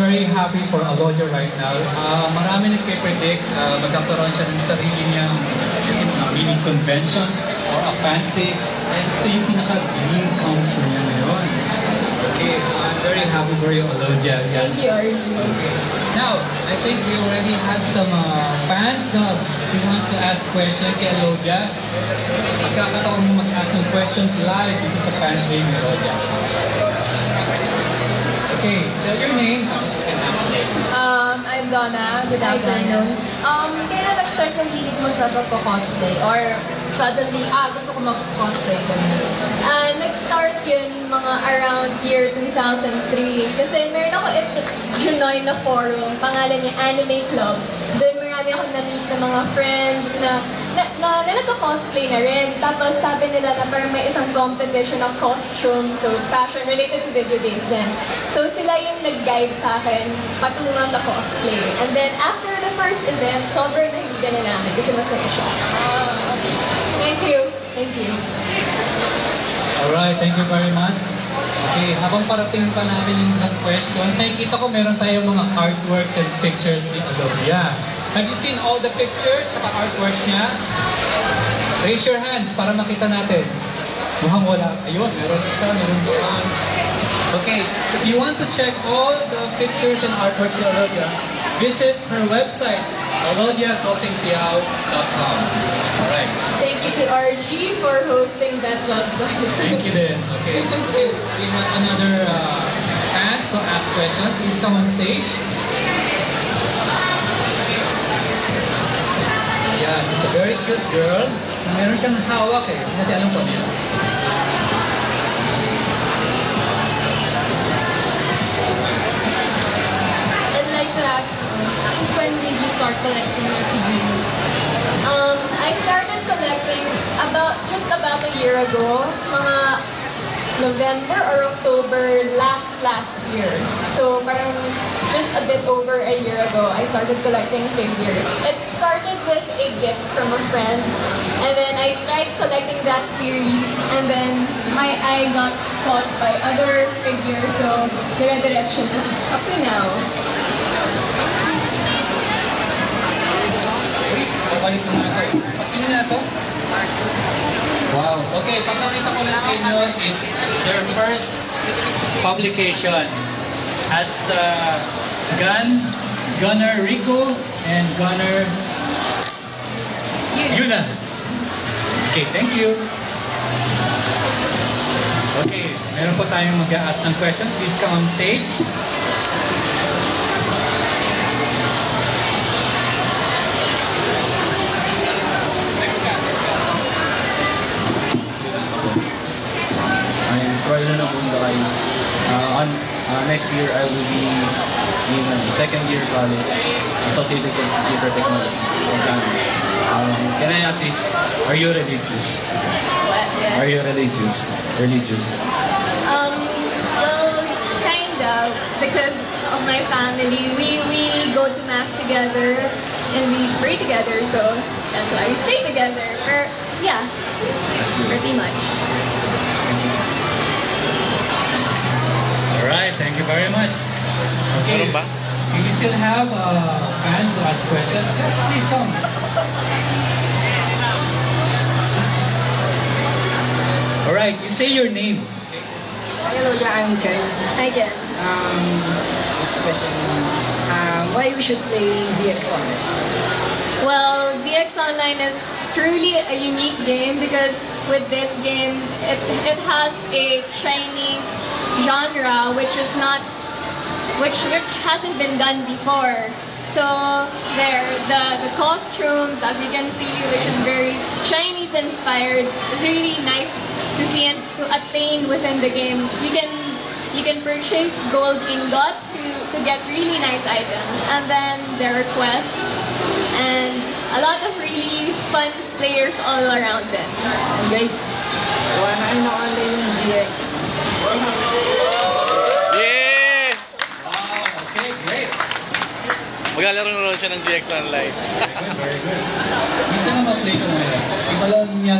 very happy for Alodia right now. Marami nagpe-predict magkakaroon siya ng sarili niyang mini convention or a fans day. And ito yung pinaka-dream come true niya ngayon. Okay, I'm very happy for you, Alodia. Thank you, RG. Okay. Now, I think we already had some fans na who wants to ask questions kay Alodia. Magkakataon mo mag-ask ng questions live dito sa fans day ni Alodia. Okay, tell your name. I'm Donna. Good afternoon. Kailan nag-start yung hilig mo sa pagko-cosplay? Or suddenly, gusto ko mag-cosplay. Nag-start yun mga around year 2003. Kasi meron ako join na forum, pangalan niya Anime Club. Doon marami akong na-meet na mga friends na nagko-cosplay na rin. Tapos sabi nila na parang may isang competition of costume, so fashion related to video games din. So sila yung nag-guide sa akin patungo sa cosplay. And then after the first event, sobrang nahiligan na namin kasi masaya siya. Thank you. Thank you. Alright, thank you very much. Okay, habang parating pa natin yung mga questions, nakikita ko meron tayong mga artworks and pictures ni Alodia. Have you seen all the pictures at artworks niya? Raise your hands para makita natin. Mukhang wala. Ayun, meron isa, meron doon. Okay, if you want to check all the pictures and artworks ni Alodia, visit her website, alodiagosingtiao.com. Alright. Thank you to RG for hosting that website. Thank you then. Okay. We have another chance to ask questions. Please come on stage. Yeah, it's a very cute girl. Meron siyang hawak eh. Hindi natin alam po niya. I'd like to ask, since when did you start collecting your figurines? I started collecting just about a year ago, mga November or October last year. So parang just a bit over a year ago, I started collecting figures. It started with a gift from a friend, and then I tried collecting that series, and then my eye got caught by other figures, so dire-diretso na up to now. Babalik mo na ito. Pakinggan na ito. Wow. Okay, pag nakita ko na sa inyo, it's their first publication as Gunner Rico and Gunner Yuna. Okay, thank you. Okay, meron po tayong mag-a-ask ng question. Please come on stage. Next year, I will be in second year college associated with computer technology. Can I ask you, are you religious? What? Yeah. Are you religious? Well, kind of, because of my family. We go to mass together and we pray together, so that's why we stay together. Or, yeah, pretty much. Alright, thank you very much. Okay, do you still have fans to ask questions? Yes, please come. Alright, you say your name. Hello, yeah, I'm Ken. Hi, Jen. This question, why we should play ZX Online? Well, ZX Online is truly a unique game because with this game, it has a Chinese genre which hasn't been done before. So the costumes, as you can see, which is very Chinese inspired, is really nice to see and to attain within the game. You can purchase gold ingots to get really nice items, and then there are quests and a lot of really fun players all around it. And guys, wala na online yung ZX. Yeah! Wow, okay, great. Maglalaro na siya ng ZX Online. Very good. Gusto na ma-play ko ngayon. Iba lang niya